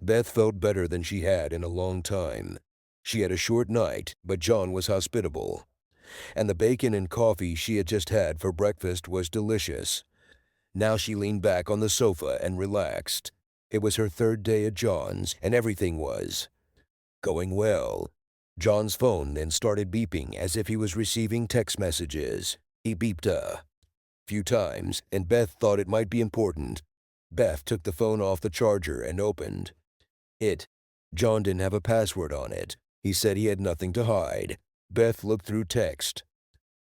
Beth felt better than she had in a long time. She had a short night, but John was hospitable, and the bacon and coffee she had just had for breakfast was delicious. Now she leaned back on the sofa and relaxed. It was her third day at John's, and everything was going well. John's phone then started beeping as if he was receiving text messages. He beeped a few times, and Beth thought it might be important. Beth took the phone off the charger and opened it. John didn't have a password on it. He said he had nothing to hide. Beth looked through text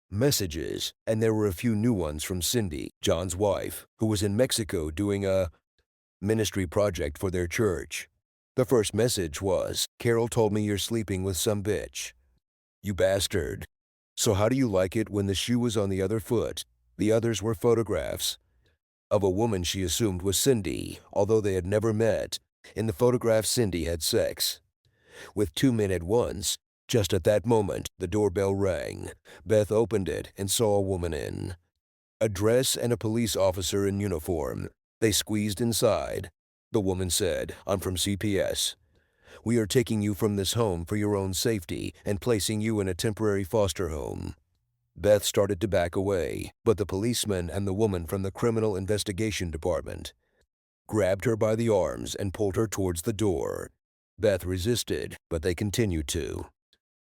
messages, and there were a few new ones from Cindy, John's wife, who was in Mexico doing a ministry project for their church. The first message was, "Carol told me you're sleeping with some bitch. You bastard. So how do you like it when the shoe was on the other foot?" The others were photographs of a woman she assumed was Cindy, although they had never met. In the photograph, Cindy had sex with two men at once. Just at that moment, the doorbell rang. Beth opened it and saw a woman in a dress and a police officer in uniform. They squeezed inside. The woman said, "I'm from CPS. We are taking you from this home for your own safety and placing you in a temporary foster home." Beth started to back away, but the policeman and the woman from the Criminal Investigation Department grabbed her by the arms and pulled her towards the door. Beth resisted, but they continued to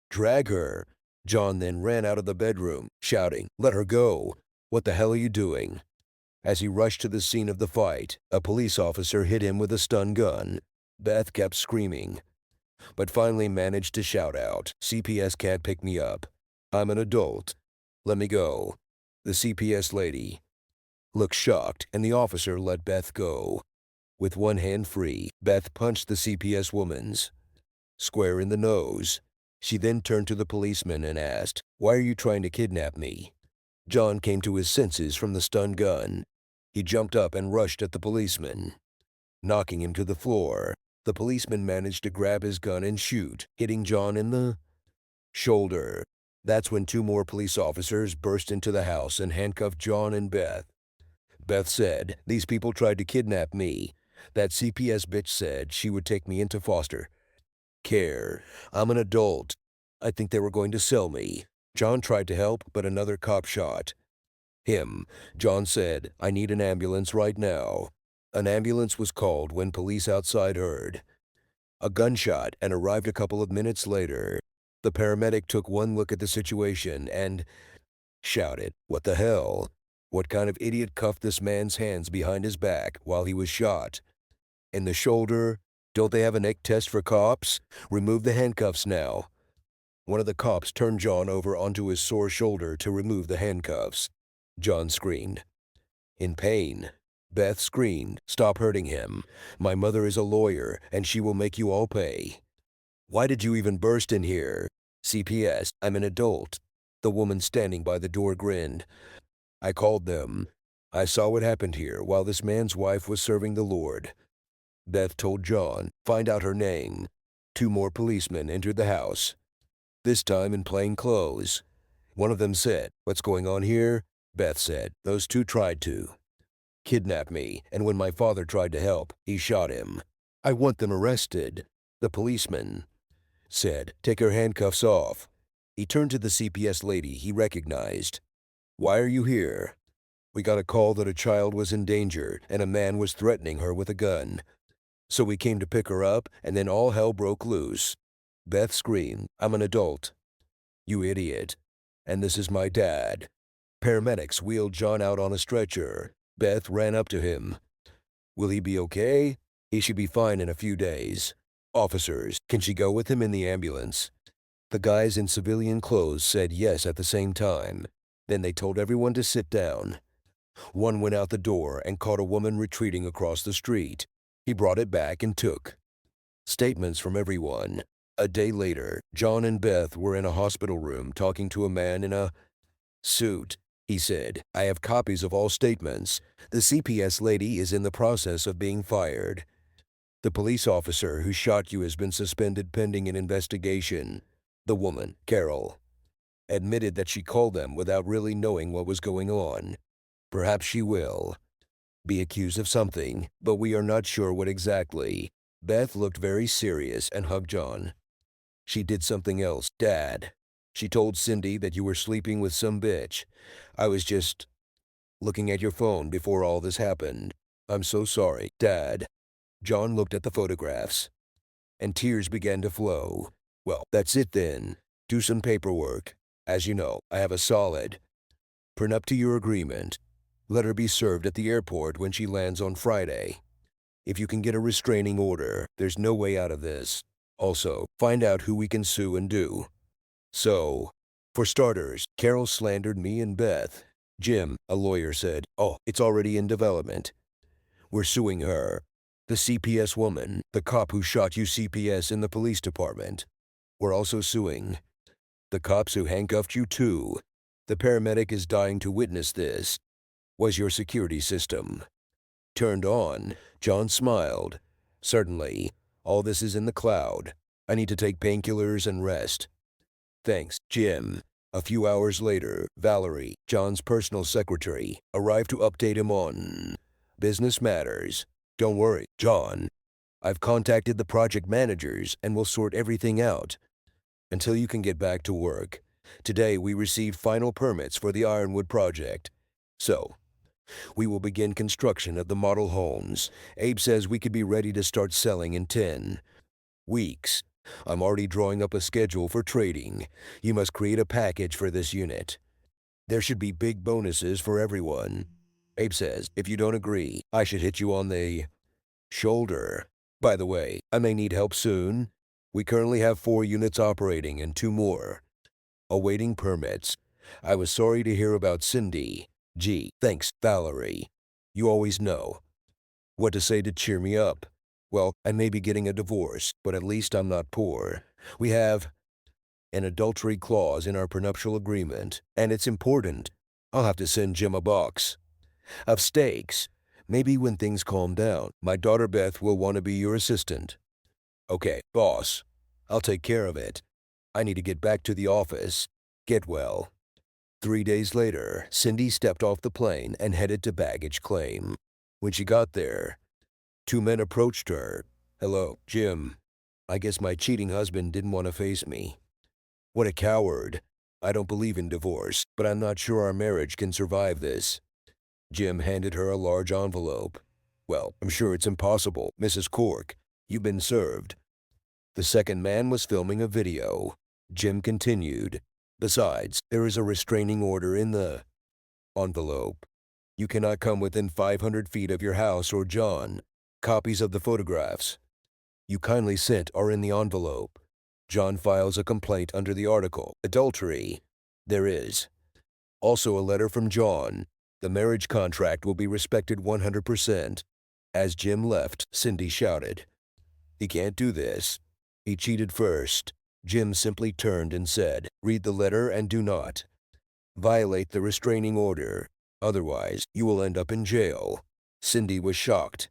drag her. John then ran out of the bedroom, shouting, "Let her go! What the hell are you doing?" As he rushed to the scene of the fight, a police officer hit him with a stun gun. Beth kept screaming, but finally managed to shout out, "CPS can't pick me up. I'm an adult. Let me go." The CPS lady looked shocked, and the officer let Beth go. With one hand free, Beth punched the CPS woman's square in the nose. She then turned to the policeman and asked, "Why are you trying to kidnap me?" John came to his senses from the stun gun. He jumped up and rushed at the policeman, knocking him to the floor. The policeman managed to grab his gun and shoot, hitting John in the shoulder. That's when two more police officers burst into the house and handcuffed John and Beth. Beth said, "These people tried to kidnap me. That CPS bitch said she would take me into foster care. I'm an adult. I think they were going to sell me." John tried to help, but another cop shot him. John said, "I need an ambulance right now." An ambulance was called when police outside heard a gunshot and arrived a couple of minutes later. The paramedic took one look at the situation and shouted, "What the hell? What kind of idiot cuffed this man's hands behind his back while he was shot in the shoulder? Don't they have a neck test for cops? Remove the handcuffs now." One of the cops turned John over onto his sore shoulder to remove the handcuffs. John screamed in pain. Beth screamed, "Stop hurting him. My mother is a lawyer, and she will make you all pay." "Why did you even burst in here?" "CPS, I'm an adult." The woman standing by the door grinned. "I called them. I saw what happened here while this man's wife was serving the Lord." Beth told John, "Find out her name." Two more policemen entered the house, this time in plain clothes. One of them said, "What's going on here?" Beth said, "Those two tried to kidnap me, and when my father tried to help, he shot him. I want them arrested." The policeman said, "Take her handcuffs off." He turned to the CPS lady he recognized. "Why are you here?" "We got a call that a child was in danger and a man was threatening her with a gun. So we came to pick her up, and then all hell broke loose." Beth screamed, "I'm an adult." "You idiot. And this is my dad." Paramedics wheeled John out on a stretcher. Beth ran up to him. "Will he be okay?" "He should be fine in a few days." "Officers, can she go with him in the ambulance?" The guys in civilian clothes said yes at the same time. Then they told everyone to sit down. One went out the door and caught a woman retreating across the street. He brought it back and took statements from everyone. A day later, John and Beth were in a hospital room talking to a man in a suit. He said, "I have copies of all statements. The CPS lady is in the process of being fired. The police officer who shot you has been suspended pending an investigation." The woman, Carol, admitted that she called them without really knowing what was going on. "Perhaps she will be accused of something, but we are not sure what exactly." Beth looked very serious and hugged John. She did something else, Dad. She told Cindy that you were sleeping with some bitch. I was just looking at your phone before all this happened. I'm so sorry, Dad. John looked at the photographs, and tears began to flow. Well, that's it then. Do some paperwork. As you know, I have a solid prenuptial agreement. Let her be served at the airport when she lands on Friday. If you can get a restraining order, there's no way out of this. Also, find out who we can sue and do. So, for starters, Carol slandered me and Beth. Jim, a lawyer, said, "Oh, it's already in development. We're suing her. The CPS woman, the cop who shot you CPS in the police department. We're also suing the cops who handcuffed you too. The paramedic is dying to witness this. Was your security system turned on?" John smiled. "Certainly. All this is in the cloud. I need to take painkillers and rest." "Thanks, Jim." A few hours later, Valerie, John's personal secretary, arrived to update him on business matters. "Don't worry, John. I've contacted the project managers and will sort everything out until you can get back to work. Today we received final permits for the Ironwood project. So, we will begin construction of the model homes. Abe says we could be ready to start selling in 10 weeks. I'm already drawing up a schedule for trading. You must create a package for this unit. There should be big bonuses for everyone. Abe says if you don't agree, I should hit you on the shoulder. By the way, I may need help soon. We currently have 4 units operating and 2 more awaiting permits. I was sorry to hear about Cindy. Gee, thanks, Valerie. You always know what to say to cheer me up. Well, I may be getting a divorce, but at least I'm not poor. We have an adultery clause in our prenuptial agreement, and it's important. I'll have to send Jim a box of steaks. Maybe when things calm down, my daughter Beth will want to be your assistant." "Okay, boss. I'll take care of it. I need to get back to the office. Get well." 3 days later, Cindy stepped off the plane and headed to baggage claim. When she got there, 2 men approached her. "Hello, Jim. I guess my cheating husband didn't want to face me. What a coward. I don't believe in divorce, but I'm not sure our marriage can survive this." Jim handed her a large envelope. "Well, I'm sure it's impossible, Mrs. Cork. You've been served." The second man was filming a video. Jim continued. "Besides, there is a restraining order in the envelope. You cannot come within 500 feet of your house or John. Copies of the photographs you kindly sent are in the envelope. John files a complaint under the article, adultery. There is also a letter from John. The marriage contract will be respected 100%. As Jim left, Cindy shouted, "He can't do this. He cheated first." Jim simply turned and said, "Read the letter and do not violate the restraining order. Otherwise, you will end up in jail." Cindy was shocked.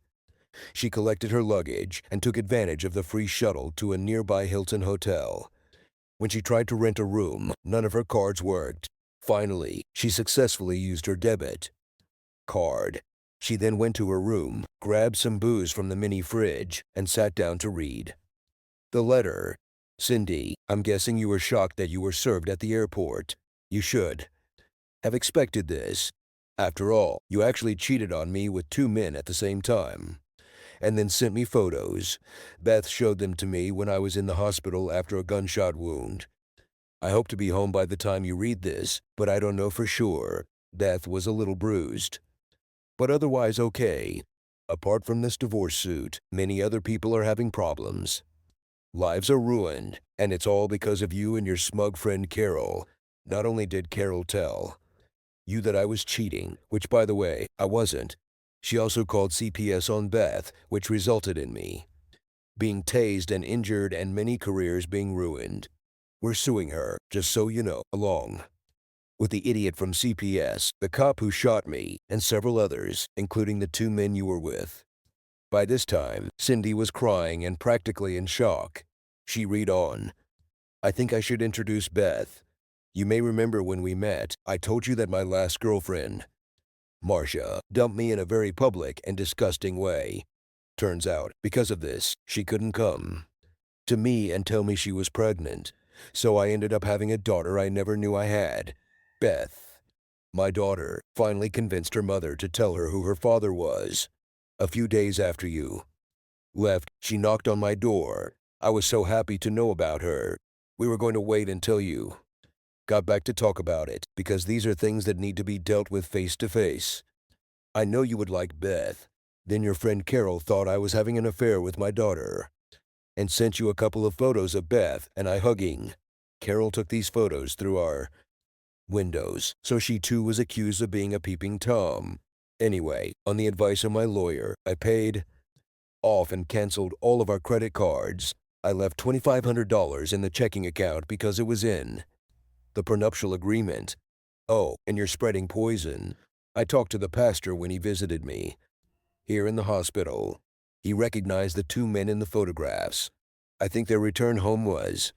She collected her luggage and took advantage of the free shuttle to a nearby Hilton hotel. When she tried to rent a room, none of her cards worked. Finally, she successfully used her debit card. She then went to her room, grabbed some booze from the mini fridge, and sat down to read the letter. "Cindy, I'm guessing you were shocked that you were served at the airport. You should have expected this. After all, you actually cheated on me with 2 men at the same time, and then sent me photos. Beth showed them to me when I was in the hospital after a gunshot wound. I hope to be home by the time you read this, but I don't know for sure. Beth was a little bruised, but otherwise okay. Apart from this divorce suit, many other people are having problems. Lives are ruined, and it's all because of you and your smug friend Carol. Not only did Carol tell you that I was cheating, which by the way, I wasn't, she also called CPS on Beth, which resulted in me being tased and injured and many careers being ruined. We're suing her, just so you know, along with the idiot from CPS, the cop who shot me, and several others, including the 2 men you were with." By this time, Cindy was crying and practically in shock. She read on. "I think I should introduce Beth. You may remember when we met, I told you that my last girlfriend, Marcia, dumped me in a very public and disgusting way. Turns out, because of this, she couldn't come to me and tell me she was pregnant. So I ended up having a daughter I never knew I had. Beth, my daughter, finally convinced her mother to tell her who her father was. A few days after you left, she knocked on my door. I was so happy to know about her. We were going to wait until you got back to talk about it, because these are things that need to be dealt with face to face. I know you would like Beth. Then your friend Carol thought I was having an affair with my daughter and sent you a couple of photos of Beth and I hugging. Carol took these photos through our windows, so she too was accused of being a peeping Tom. Anyway, on the advice of my lawyer, I paid off and canceled all of our credit cards. I left $2,500 in the checking account because it was in the prenuptial agreement. Oh, and you're spreading poison. I talked to the pastor when he visited me here in the hospital. He recognized the two men in the photographs. I think their return home was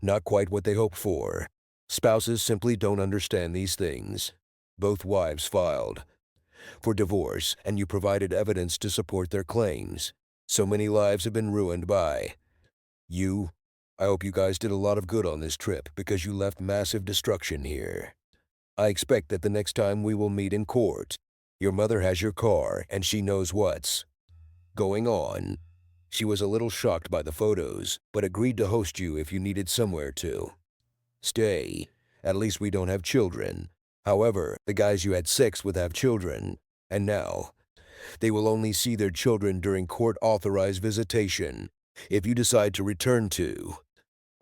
not quite what they hoped for. Spouses simply don't understand these things. Both wives filed for divorce, and you provided evidence to support their claims. So many lives have been ruined by you. I hope you guys did a lot of good on this trip because you left massive destruction here. I expect that the next time we will meet in court, your mother has your car and she knows what's going on. She was a little shocked by the photos, but agreed to host you if you needed somewhere to stay. At least we don't have children. However, the guys you had sex with have children, and now they will only see their children during court-authorized visitation. If you decide to return to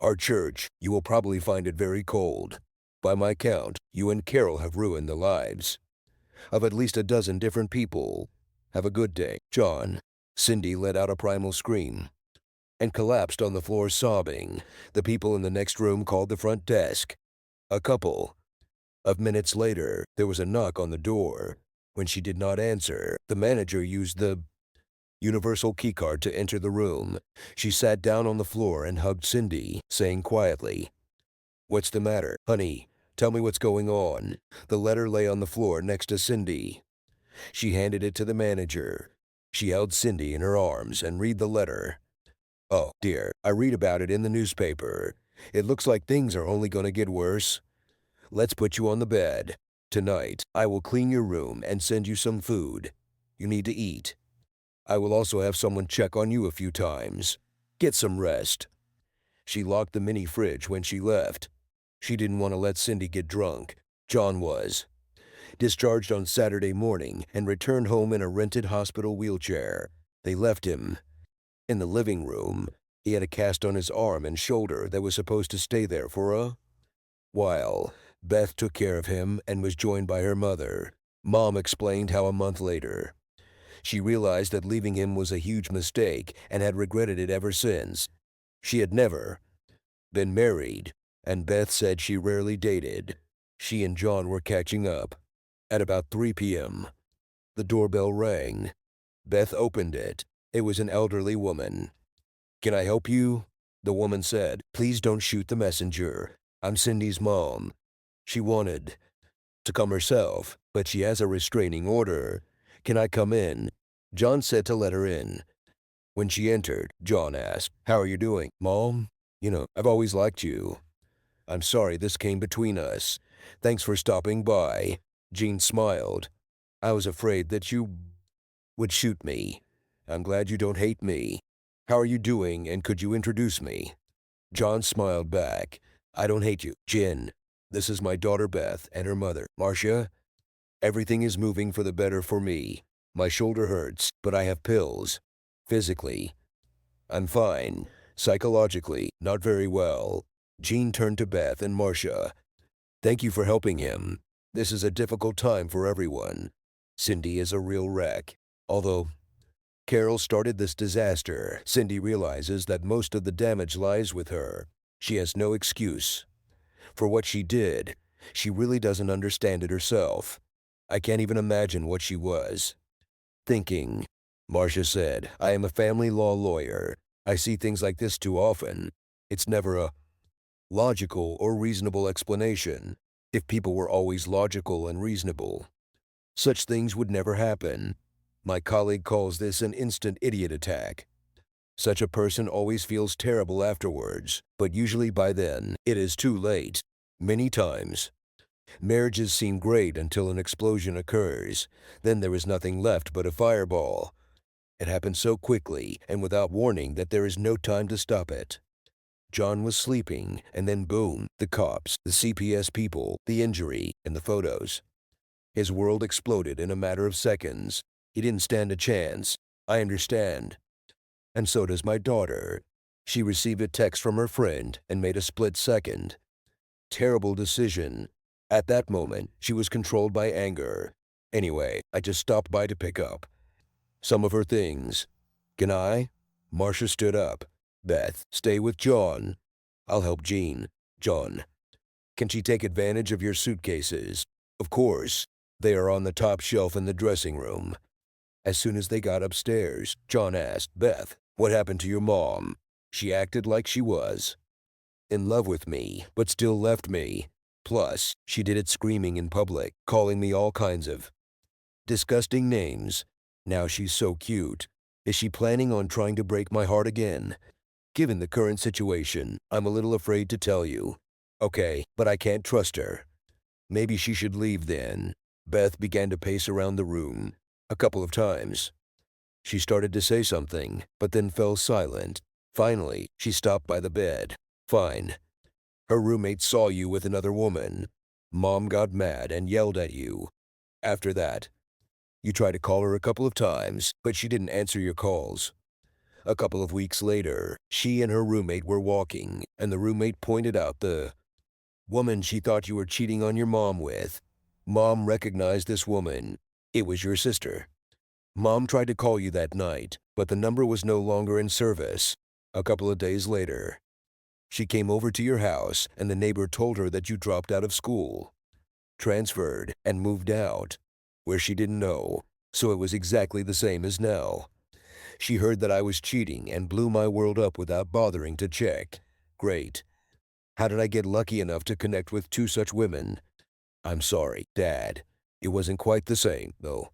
our church, you will probably find it very cold. By my count, you and Carol have ruined the lives of at least a dozen different people. Have a good day, John. Cindy let out a primal scream and collapsed on the floor sobbing. The people in the next room called the front desk. A couple of minutes later, there was a knock on the door. When she did not answer, the manager used the universal keycard to enter the room. She sat down on the floor and hugged Cindy, saying quietly, "What's the matter, honey? Tell me what's going on." The letter lay on the floor next to Cindy. She handed it to the manager. She held Cindy in her arms and read the letter. "Oh, dear, I read about it in the newspaper. It looks like things are only going to get worse. Let's put you on the bed. Tonight, I will clean your room and send you some food. You need to eat. I will also have someone check on you a few times. Get some rest." She locked the mini fridge when she left. She didn't want to let Cindy get drunk. John was discharged on Saturday morning and returned home in a rented hospital wheelchair. They left him in the living room. He had a cast on his arm and shoulder that was supposed to stay there for a while. Beth took care of him and was joined by her mother. Mom explained how a month later, she realized that leaving him was a huge mistake and had regretted it ever since. She had never been married, and Beth said she rarely dated. She and John were catching up. At about 3 p.m., the doorbell rang. Beth opened it. It was an elderly woman. "Can I help you?" The woman said. "Please don't shoot the messenger. I'm Cindy's mom. She wanted to come herself, but she has a restraining order. Can I come in?" John said to let her in. When she entered, John asked, "How are you doing, Mom? I've always liked you. I'm sorry this came between us. Thanks for stopping by." Jean smiled. "I was afraid that you would shoot me. I'm glad you don't hate me. How are you doing, and could you introduce me?" John smiled back. "I don't hate you, Jen. This is my daughter Beth and her mother, Marcia. Everything is moving for the better for me. My shoulder hurts, but I have pills. Physically, I'm fine. Psychologically, not very well." Jean turned to Beth and Marcia. "Thank you for helping him. This is a difficult time for everyone. Cindy is a real wreck. Although Carol started this disaster, Cindy realizes that most of the damage lies with her. She has no excuse for what she did. She really doesn't understand it herself. I can't even imagine what she was thinking." Marcia said, "I am a family law lawyer. I see things like this too often. It's never a logical or reasonable explanation. If people were always logical and reasonable, such things would never happen. My colleague calls this an instant idiot attack. Such a person always feels terrible afterwards, but usually by then, it is too late. Many times, marriages seem great until an explosion occurs. Then there is nothing left but a fireball. It happens so quickly and without warning that there is no time to stop it. John was sleeping, and then boom, the cops, the CPS people, the injury, and the photos. His world exploded in a matter of seconds. He didn't stand a chance. I understand. And so does my daughter. She received a text from her friend and made a split second. Terrible decision. At that moment, she was controlled by anger. Anyway, I just stopped by to pick up some of her things. Can I? Marcia stood up. Beth, stay with John. I'll help Jean. John, can she take advantage of your suitcases? Of course. They are on the top shelf in the dressing room. As soon as they got upstairs, John asked, Beth, what happened to your mom? She acted like she was in love with me, but still left me. Plus, she did it screaming in public, calling me all kinds of disgusting names. Now she's so cute. Is she planning on trying to break my heart again? Given the current situation, I'm a little afraid to tell you. Okay, but I can't trust her. Maybe she should leave then. Beth began to pace around the room a couple of times. She started to say something, but then fell silent. Finally, she stopped by the bed. Fine. Her roommate saw you with another woman. Mom got mad and yelled at you. After that, you tried to call her a couple of times, but she didn't answer your calls. A couple of weeks later, she and her roommate were walking, and the roommate pointed out the woman she thought you were cheating on your mom with. Mom recognized this woman. It was your sister. Mom tried to call you that night, but the number was no longer in service. A couple of days later, she came over to your house, and the neighbor told her that you dropped out of school, transferred, and moved out, where she didn't know, so it was exactly the same as now. She heard that I was cheating and blew my world up without bothering to check. Great. How did I get lucky enough to connect with two such women? I'm sorry, Dad. It wasn't quite the same, though.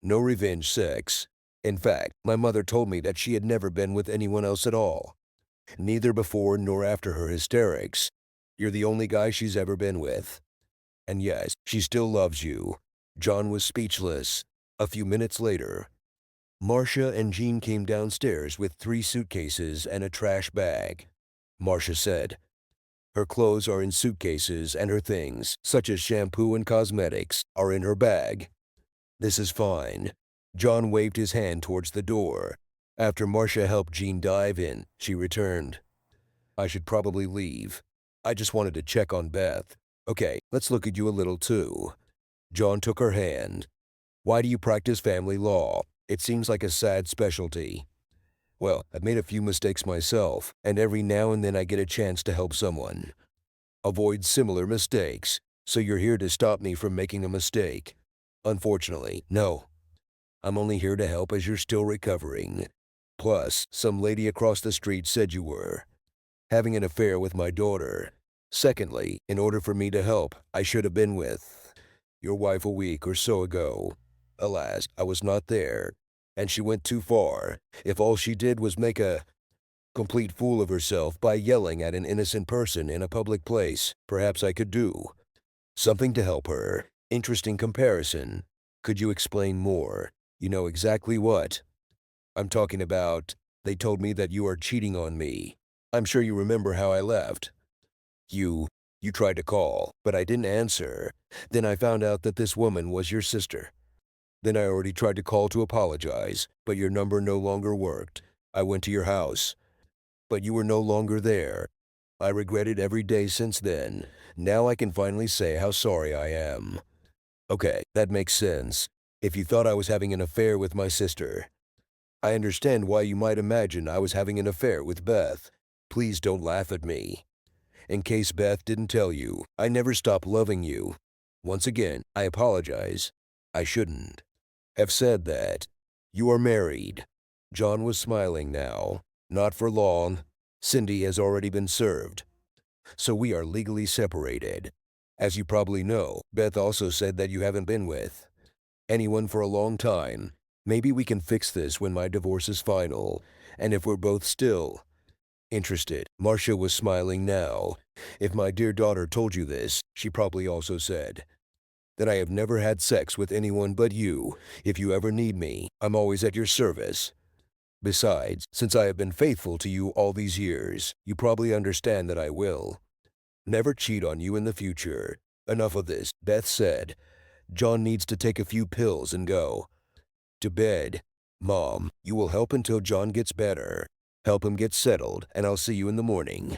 No revenge sex. In fact, my mother told me that she had never been with anyone else at all. Neither before nor after her hysterics. You're the only guy she's ever been with. And yes, she still loves you. John was speechless. A few minutes later, Marcia and Jean came downstairs with 3 suitcases and a trash bag. Marcia said, her clothes are in suitcases and her things, such as shampoo and cosmetics, are in her bag. This is fine. John waved his hand towards the door. After Marcia helped Jean dive in, she returned. I should probably leave. I just wanted to check on Beth. Okay, let's look at you a little too. John took her hand. Why do you practice family law? It seems like a sad specialty. Well, I've made a few mistakes myself, and every now and then I get a chance to help someone avoid similar mistakes. So you're here to stop me from making a mistake? Unfortunately, no. I'm only here to help as you're still recovering. Plus, some lady across the street said you were having an affair with my daughter. Secondly, in order for me to help, I should have been with your wife a week or so ago. Alas, I was not there, and she went too far. If all she did was make a complete fool of herself by yelling at an innocent person in a public place, perhaps I could do something to help her. Interesting comparison. Could you explain more? You know exactly what I'm talking about. They told me that you are cheating on me. I'm sure you remember how I left. You tried to call, but I didn't answer. Then I found out that this woman was your sister. Then I already tried to call to apologize, but your number no longer worked. I went to your house, but you were no longer there. I regret it every day since then. Now I can finally say how sorry I am. Okay, that makes sense. If you thought I was having an affair with my sister, I understand why you might imagine I was having an affair with Beth. Please don't laugh at me. In case Beth didn't tell you, I never stopped loving you. Once again, I apologize. I shouldn't have said that. You are married. John was smiling now. Not for long. Cindy has already been served. So we are legally separated. As you probably know, Beth also said that you haven't been with anyone for a long time. Maybe we can fix this when my divorce is final, and if we're both still interested. Marcia was smiling now. If my dear daughter told you this, she probably also said that I have never had sex with anyone but you. If you ever need me, I'm always at your service. Besides, since I have been faithful to you all these years, you probably understand that I will never cheat on you in the future. Enough of this, Beth said. John needs to take a few pills and go to bed. Mom, you will help until John gets better. Help him get settled, and I'll see you in the morning.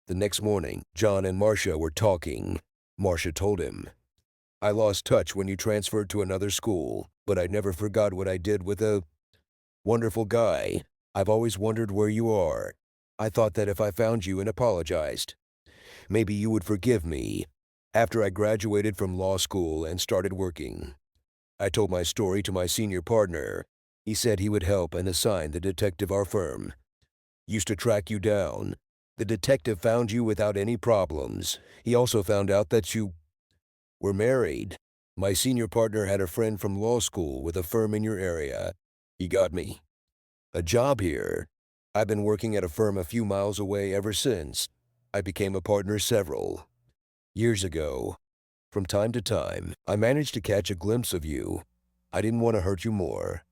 The next morning, John and Marcia were talking. Marcia told him, I lost touch when you transferred to another school, but I never forgot what I did with a wonderful guy. I've always wondered where you are. I thought that if I found you and apologized, maybe you would forgive me. After I graduated from law school and started working, I told my story to my senior partner. He said he would help and assign the detective our firm used to track you down. The detective found you without any problems. He also found out that you were married. My senior partner had a friend from law school with a firm in your area. He got me a job here. I've been working at a firm a few miles away ever since. I became a partner several years ago. From time to time, I managed to catch a glimpse of you. I didn't want to hurt you more,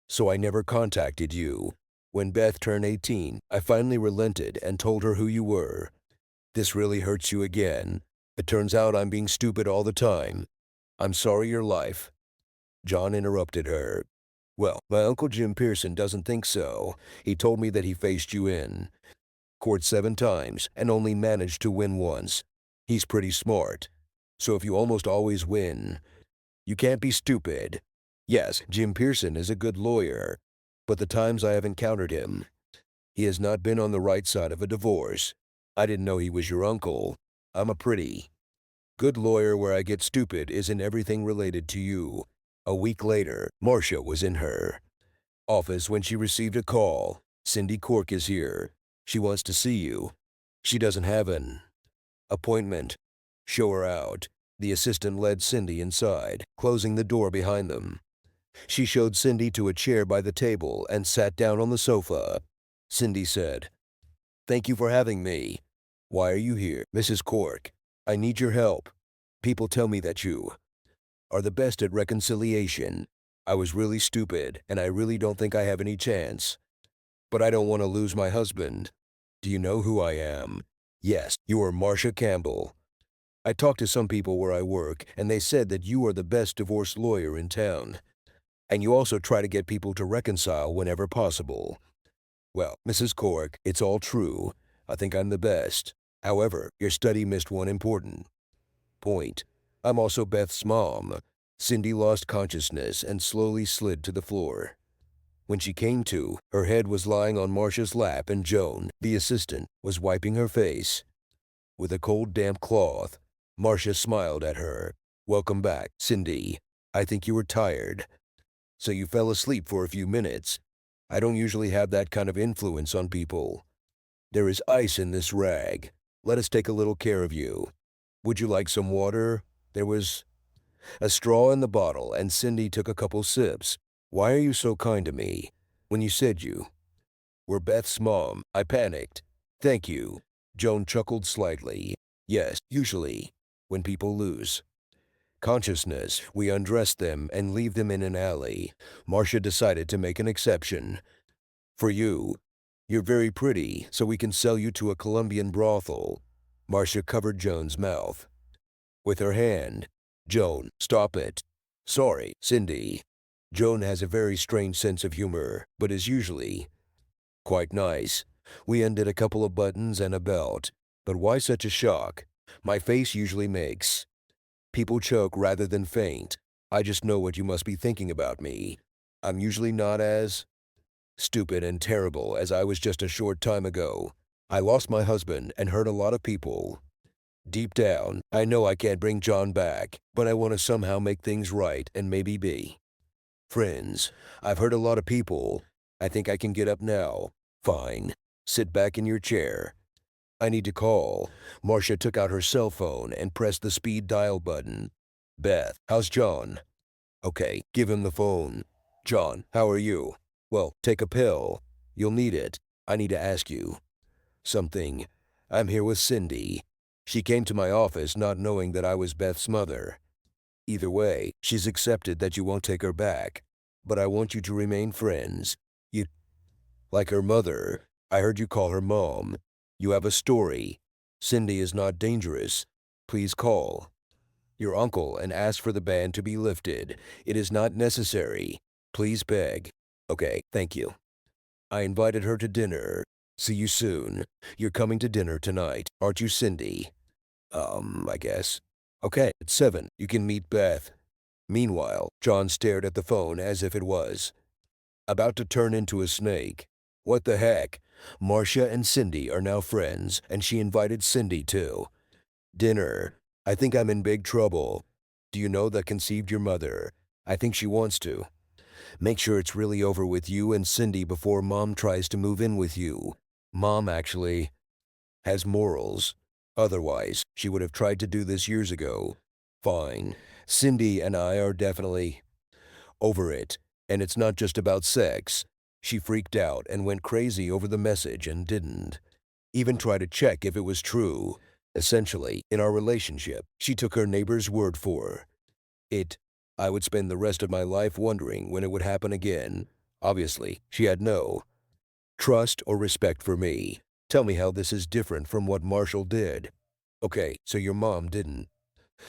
so I never contacted you. When Beth turned 18, I finally relented and told her who you were. This really hurts you again. It turns out I'm being stupid all the time. I'm sorry your life. John interrupted her. Well, my Uncle Jim Pearson doesn't think so. He told me that he faced you in court 7 times and only managed to win once. He's pretty smart. So if you almost always win, you can't be stupid. Yes, Jim Pearson is a good lawyer, but the times I have encountered him, he has not been on the right side of a divorce. I didn't know he was your uncle. I'm a pretty good lawyer where I get stupid isn't everything related to you. A week later, Marcia was in her office when she received a call. Cindy Cork is here. She wants to see you. She doesn't have an appointment. Show her out. The assistant led Cindy inside, closing the door behind them. She showed Cindy to a chair by the table and sat down on the sofa. Cindy said, Thank you for having me. Why are you here, Mrs. Cork? I need your help. People tell me that you are the best at reconciliation. I was really stupid, and I really don't think I have any chance. But I don't want to lose my husband. Do you know who I am? Yes, you are Marcia Campbell. I talked to some people where I work, and they said that you are the best divorce lawyer in town. And you also try to get people to reconcile whenever possible. Well, Mrs. Cork, it's all true. I think I'm the best. However, your study missed one important point. I'm also Beth's mom. Cindy lost consciousness and slowly slid to the floor. When she came to, her head was lying on Marcia's lap and Joan, the assistant, was wiping her face with a cold, damp cloth. Marcia smiled at her. Welcome back, Cindy. I think you were tired. So you fell asleep for a few minutes. I don't usually have that kind of influence on people. There is ice in this rag. Let us take a little care of you. Would you like some water? There was a straw in the bottle, and Cindy took a couple sips. Why are you so kind to me? When you said you were Beth's mom, I panicked. Thank you. Joan chuckled slightly. Yes, usually, when people lose consciousness, we undress them and leave them in an alley. Marcia decided to make an exception. For you. You're very pretty, so we can sell you to a Colombian brothel. Marcia covered Joan's mouth with her hand. Joan, stop it. Sorry, Cindy. Joan has a very strange sense of humor, but is usually quite nice. We undid a couple of buttons and a belt. But why such a shock? My face usually makes people choke rather than faint. I just know what you must be thinking about me. I'm usually not as stupid and terrible as I was just a short time ago. I lost my husband and hurt a lot of people. Deep down, I know I can't bring John back, but I want to somehow make things right and maybe be friends. I've hurt a lot of people. I think I can get up now. Fine. Sit back in your chair. I need to call. Marcia took out her cell phone and pressed the speed dial button. Beth, how's John? Okay, give him the phone. John, how are you? Well, take a pill. You'll need it. I need to ask you something. I'm here with Cindy. She came to my office not knowing that I was Beth's mother. Either way, she's accepted that you won't take her back. But I want you to remain friends. You like her mother. I heard you call her mom. You have a story. Cindy is not dangerous. Please call your uncle and ask for the ban to be lifted. It is not necessary. Please beg. Okay, thank you. I invited her to dinner. See you soon. You're coming to dinner tonight, aren't you, Cindy? I guess. Okay, at 7, you can meet Beth. Meanwhile, John stared at the phone as if it was about to turn into a snake. What the heck? Marcia and Cindy are now friends, and she invited Cindy too. Dinner. I think I'm in big trouble. Do you know that conceived your mother? I think she wants to. Make sure it's really over with you and Cindy before Mom tries to move in with you. Mom actually has morals. Otherwise, she would have tried to do this years ago. Fine. Cindy and I are definitely over it. And it's not just about sex. She freaked out and went crazy over the message and didn't even try to check if it was true. Essentially, in our relationship, she took her neighbor's word for it. I would spend the rest of my life wondering when it would happen again. Obviously, she had no trust or respect for me. Tell me how this is different from what Marshall did. Okay, so your mom didn't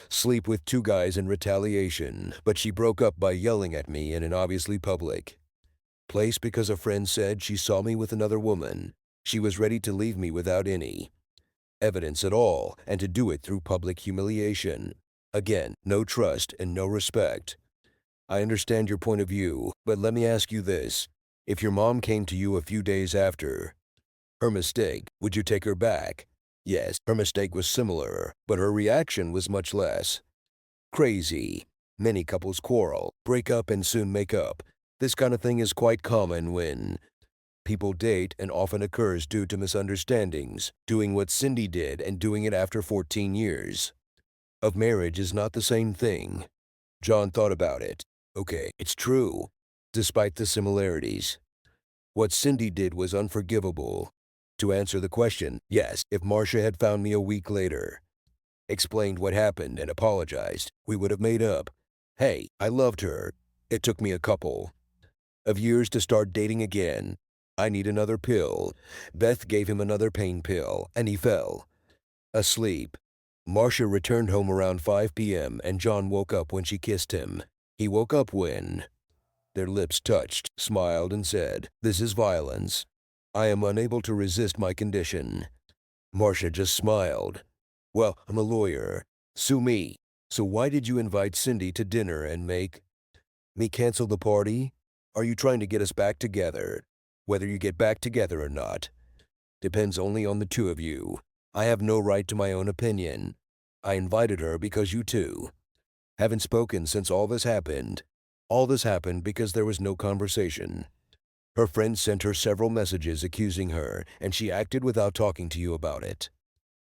sleep with 2 guys in retaliation, but she broke up by yelling at me in an obviously public place because a friend said she saw me with another woman. She was ready to leave me without any evidence at all, and to do it through public humiliation. Again, no trust and no respect. I understand your point of view, but let me ask you this. If your mom came to you a few days after her mistake, would you take her back? Yes, her mistake was similar, but her reaction was much less crazy. Many couples quarrel, break up, and soon make up. This kind of thing is quite common when people date and often occurs due to misunderstandings. Doing what Cindy did and doing it after 14 years of marriage is not the same thing. John thought about it. Okay, it's true. Despite the similarities, what Cindy did was unforgivable. To answer the question, yes, if Marcia had found me a week later, explained what happened and apologized, we would have made up. Hey, I loved her. It took me a couple of years to start dating again. I need another pill. Beth gave him another pain pill, and he fell asleep. Marcia returned home around 5 p.m., and John woke up when she kissed him. He woke up when their lips touched, smiled, and said, "This is violence. I am unable to resist my condition." Marcia just smiled. Well, I'm a lawyer. Sue me. So why did you invite Cindy to dinner and make me cancel the party? Are you trying to get us back together? Whether you get back together or not depends only on the two of you. I have no right to my own opinion. I invited her because you two haven't spoken since all this happened. All this happened because there was no conversation. Her friend sent her several messages accusing her, and she acted without talking to you about it.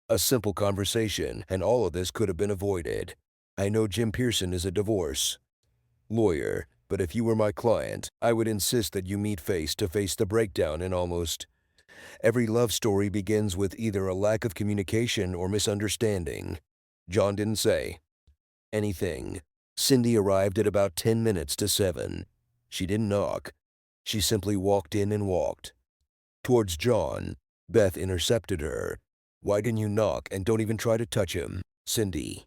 A simple conversation, and all of this could have been avoided. I know Jim Pearson is a divorce lawyer, but if you were my client, I would insist that you meet face to face the breakdown in almost every love story begins with either a lack of communication or misunderstanding. John didn't say anything. Cindy arrived at about 10 minutes to 7. She didn't knock. She simply walked in and walked towards John. Beth intercepted her. Why didn't you knock and don't even try to touch him? Cindy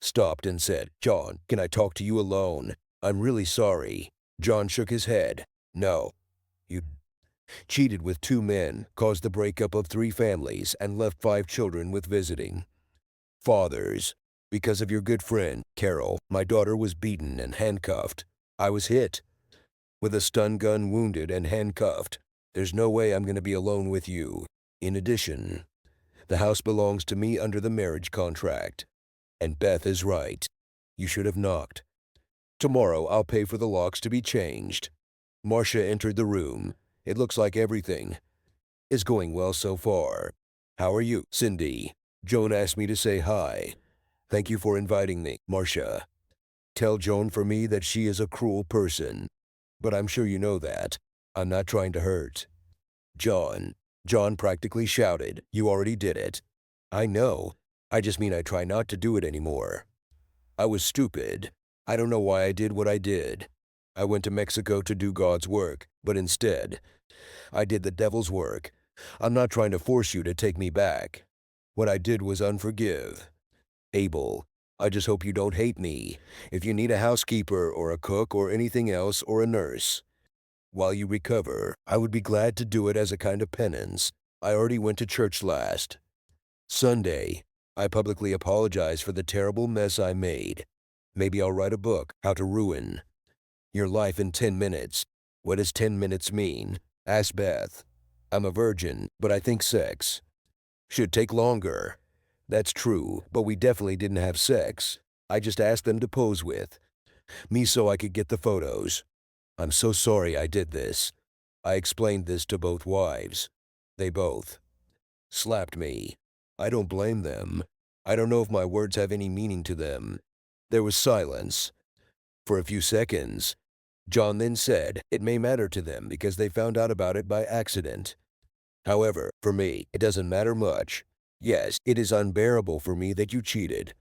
stopped and said, John, can I talk to you alone? I'm really sorry. John shook his head. No. You cheated with 2 men, caused the breakup of 3 families, and left 5 children with visiting fathers. Because of your good friend, Carol, my daughter was beaten and handcuffed. I was hit with a stun gun, wounded and handcuffed. There's no way I'm going to be alone with you. In addition, the house belongs to me under the marriage contract. And Beth is right. You should have knocked. Tomorrow I'll pay for the locks to be changed. Marcia entered the room. It looks like everything is going well so far. How are you, Cindy? Joan asked me to say hi. Thank you for inviting me, Marcia. Tell Joan for me that she is a cruel person. But I'm sure you know that. I'm not trying to hurt. John. John practically shouted, "You already did it." I know. I just mean I try not to do it anymore. I was stupid. I don't know why I did what I did. I went to Mexico to do God's work, but instead, I did the devil's work. I'm not trying to force you to take me back. What I did was unforgive. Abel, I just hope you don't hate me. If you need a housekeeper or a cook or anything else or a nurse, while you recover, I would be glad to do it as a kind of penance. I already went to church last Sunday. I publicly apologize for the terrible mess I made. Maybe I'll write a book, How to Ruin Your Life in 10 Minutes. What does 10 minutes mean? Ask Beth. I'm a virgin, but I think sex should take longer. That's true, but we definitely didn't have sex. I just asked them to pose with me so I could get the photos. I'm so sorry I did this. I explained this to both wives. They both slapped me. I don't blame them. I don't know if my words have any meaning to them. There was silence for a few seconds. John then said it may matter to them because they found out about it by accident. However, for me, it doesn't matter much. Yes, it is unbearable for me that you cheated.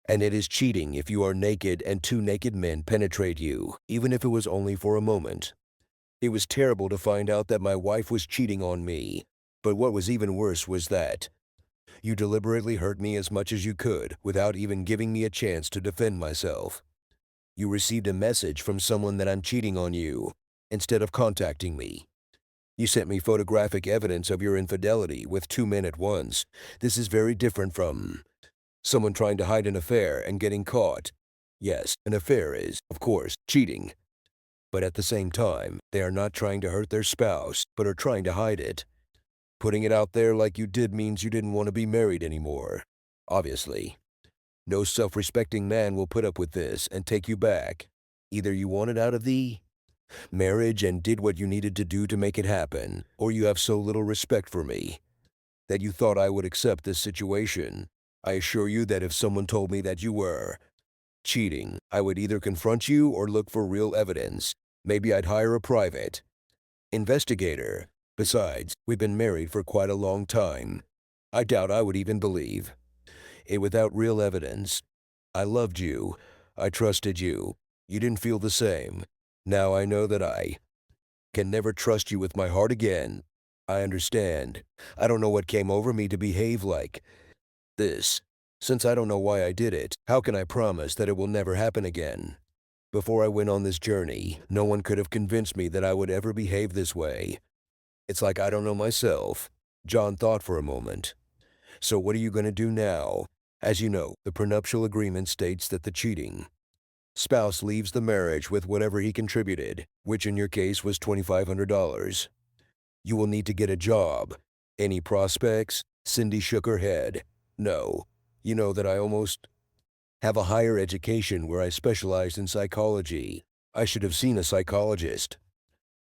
And it is cheating if you are naked and two naked men penetrate you, even if it was only for a moment. It was terrible to find out that my wife was cheating on me. But what was even worse was that you deliberately hurt me as much as you could without even giving me a chance to defend myself. You received a message from someone that I'm cheating on you instead of contacting me. You sent me photographic evidence of your infidelity with two men at once. This is very different from someone trying to hide an affair and getting caught. Yes, an affair is, of course, cheating. But at the same time, they are not trying to hurt their spouse, but are trying to hide it. Putting it out there like you did means you didn't want to be married anymore. Obviously. No self-respecting man will put up with this and take you back. Either you wanted out of the marriage and did what you needed to do to make it happen, or you have so little respect for me that you thought I would accept this situation. I assure you that if someone told me that you were cheating, I would either confront you or look for real evidence. Maybe I'd hire a private investigator. Besides, we've been married for quite a long time. I doubt I would even believe it without real evidence. I loved you. I trusted you. You didn't feel the same. Now I know that I can never trust you with my heart again. I understand. I don't know what came over me to behave like this. Since I don't know why I did it, how can I promise that it will never happen again? Before I went on this journey, no one could have convinced me that I would ever behave this way. It's like I don't know myself. John thought for a moment. So what are you going to do now? As you know, the prenuptial agreement states that the cheating spouse leaves the marriage with whatever he contributed, which in your case was $2,500. You will need to get a job. Any prospects? Cindy shook her head. No. You know that I almost have a higher education where I specialized in psychology. I should have seen a psychologist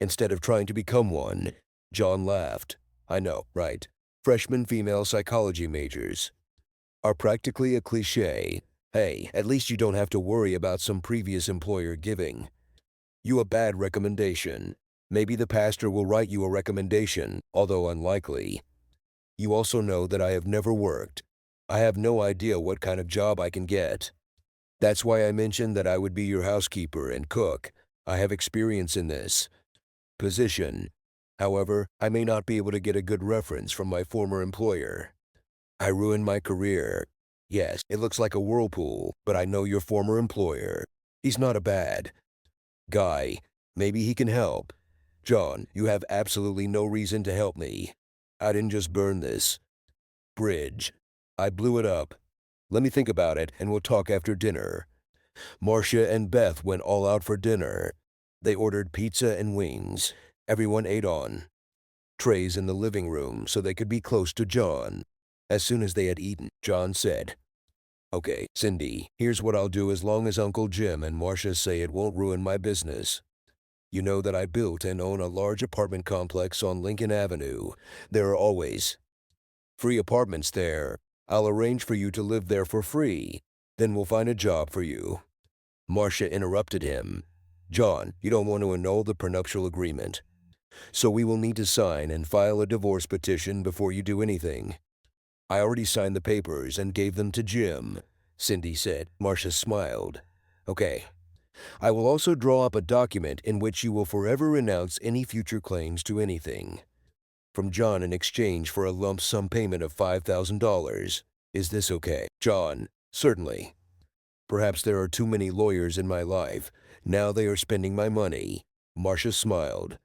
instead of trying to become one. John laughed. I know, right? Freshman female psychology majors are practically a cliché. Hey, at least you don't have to worry about some previous employer giving you a bad recommendation. Maybe the pastor will write you a recommendation, although unlikely. You also know that I have never worked. I have no idea what kind of job I can get. That's why I mentioned that I would be your housekeeper and cook. I have experience in this position. However, I may not be able to get a good reference from my former employer. I ruined my career. Yes, it looks like a whirlpool, but I know your former employer. He's not a bad guy. Maybe he can help. John, you have absolutely no reason to help me. I didn't just burn this bridge. I blew it up. Let me think about it, and we'll talk after dinner. Marcia and Beth went all out for dinner. They ordered pizza and wings. Everyone ate on trays in the living room so they could be close to John. As soon as they had eaten, John said, "Okay, Cindy, here's what I'll do as long as Uncle Jim and Marcia say it won't ruin my business. You know that I built and own a large apartment complex on Lincoln Avenue. There are always free apartments there. I'll arrange for you to live there for free. Then we'll find a job for you." Marcia interrupted him. John, you don't want to annul the prenuptial agreement. So we will need to sign and file a divorce petition before you do anything. I already signed the papers and gave them to Jim, Cindy said. Marcia smiled. Okay. I will also draw up a document in which you will forever renounce any future claims to anything. From John in exchange for a lump sum payment of $5,000. Is this okay? John, certainly. Perhaps there are too many lawyers in my life. Now they are spending my money. Marcia smiled.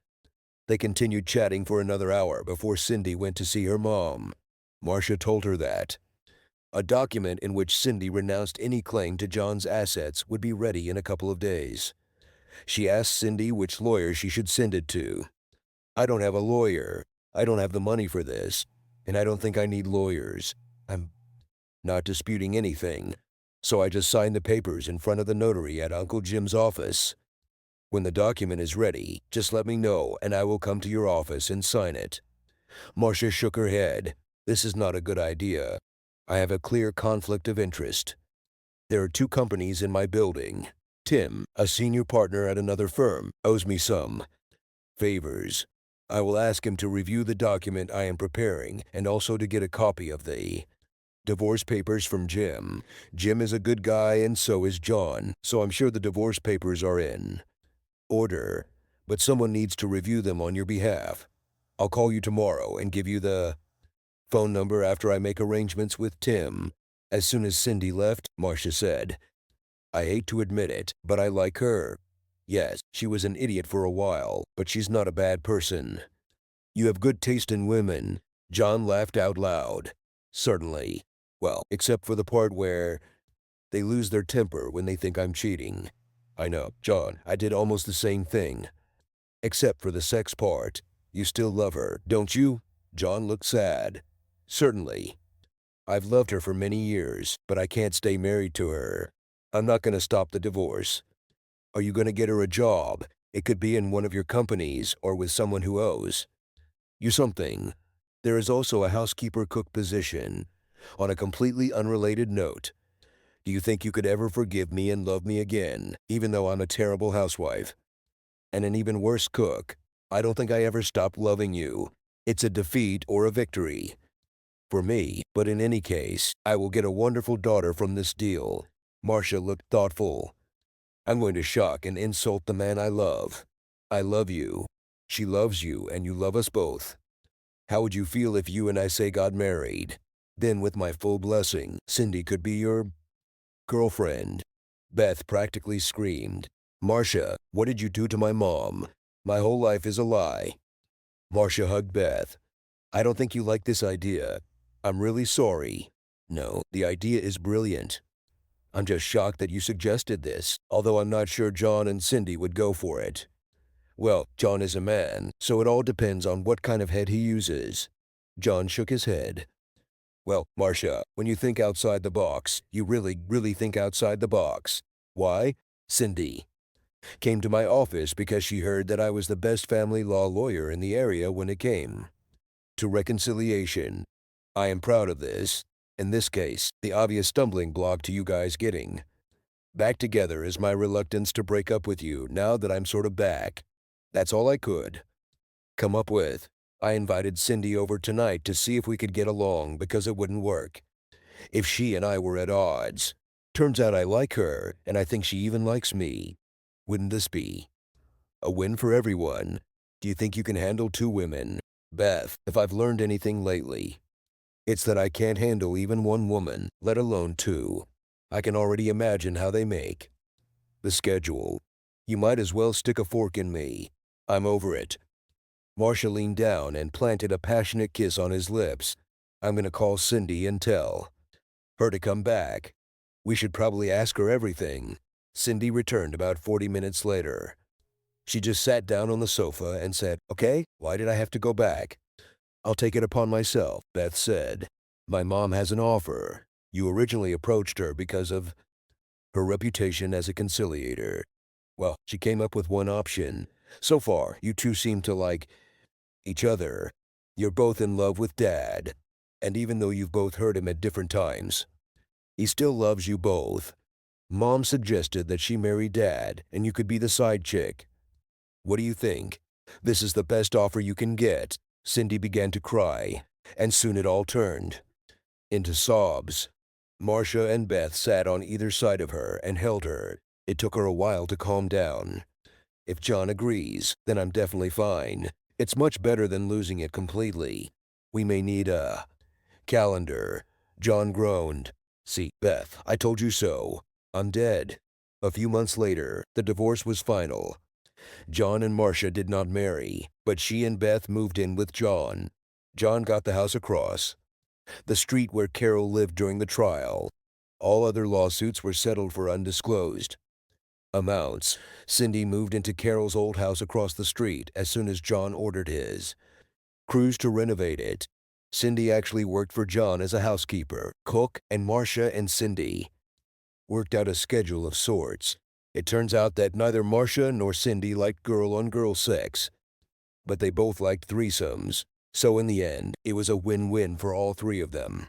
They continued chatting for another hour before Cindy went to see her mom. Marcia told her that a document in which Cindy renounced any claim to John's assets would be ready in a couple of days. She asked Cindy which lawyer she should send it to. I don't have a lawyer. I don't have the money for this, and I don't think I need lawyers. I'm not disputing anything, so I just signed the papers in front of the notary at Uncle Jim's office. When the document is ready, just let me know and I will come to your office and sign it. Marcia shook her head. This is not a good idea. I have a clear conflict of interest. There are two companies in my building. Tim, a senior partner at another firm, owes me some favors. I will ask him to review the document I am preparing and also to get a copy of the divorce papers from Jim. Jim is a good guy and so is John, so I'm sure the divorce papers are in order, but someone needs to review them on your behalf. I'll call you tomorrow and give you the phone number after I make arrangements with Tim. As soon as Cindy left, Marcia said, I hate to admit it, but I like her. Yes, she was an idiot for a while, but she's not a bad person. You have good taste in women. John laughed out loud. Certainly. Well, except for the part where they lose their temper when they think I'm cheating. I know, John, I did almost the same thing. Except for the sex part. You still love her, don't you? John looked sad. Certainly. I've loved her for many years, but I can't stay married to her. I'm not going to stop the divorce. Are you going to get her a job? It could be in one of your companies or with someone who owes you something. There is also a housekeeper cook position. On a completely unrelated note, do you think you could ever forgive me and love me again, even though I'm a terrible housewife? And an even worse cook. I don't think I ever stopped loving you. It's a defeat or a victory for me, but in any case, I will get a wonderful daughter from this deal. Marcia looked thoughtful. I'm going to shock and insult the man I love. I love you. She loves you, and you love us both. How would you feel if you and I say got married? Then with my full blessing, Cindy could be your girlfriend. Beth practically screamed. Marcia, what did you do to my mom? My whole life is a lie. Marcia hugged Beth. I don't think you like this idea. I'm really sorry. No, the idea is brilliant. I'm just shocked that you suggested this, although I'm not sure John and Cindy would go for it. Well, John is a man, so it all depends on what kind of head he uses. John shook his head. Well, Marcia, when you think outside the box, you really think outside the box. Why? Cindy came to my office because she heard that I was the best family law lawyer in the area when it came to reconciliation. I am proud of this. In this case, the obvious stumbling block to you guys getting back together is my reluctance to break up with you now that I'm sort of back. That's all I could come up with. I invited Cindy over tonight to see if we could get along because it wouldn't work if she and I were at odds. Turns out I like her, and I think she even likes me. Wouldn't this be a win for everyone? Do you think you can handle two women? Beth, if I've learned anything lately, it's that I can't handle even one woman, let alone two. I can already imagine how they make the schedule. You might as well stick a fork in me. I'm over it. Marcia leaned down and planted a passionate kiss on his lips. I'm going to call Cindy and tell her to come back. We should probably ask her everything. Cindy returned about 40 minutes later. She just sat down on the sofa and said, Okay, why did I have to go back? I'll take it upon myself, Beth said. My mom has an offer. You originally approached her because of her reputation as a conciliator. Well, she came up with one option. So far, you two seem to like each other. You're both in love with Dad. And even though you've both hurt him at different times, he still loves you both. Mom suggested that she marry Dad and you could be the side chick. What do you think? This is the best offer you can get. Cindy began to cry, and soon it all turned into sobs. Marcia and Beth sat on either side of her and held her. It took her a while to calm down. If John agrees, then I'm definitely fine. It's much better than losing it completely. We may need a calendar. John groaned. See, Beth, I told you so. I'm dead. A few months later, the divorce was final. John and Marcia did not marry, but she and Beth moved in with John. John got the house across the street where Carol lived during the trial. All other lawsuits were settled for undisclosed amounts. Cindy moved into Carol's old house across the street as soon as John ordered his crews to renovate it. Cindy actually worked for John as a housekeeper, cook, and Marcia and Cindy worked out a schedule of sorts. It turns out that neither Marcia nor Cindy liked girl-on-girl sex, but they both liked threesomes. So in the end, it was a win-win for all three of them.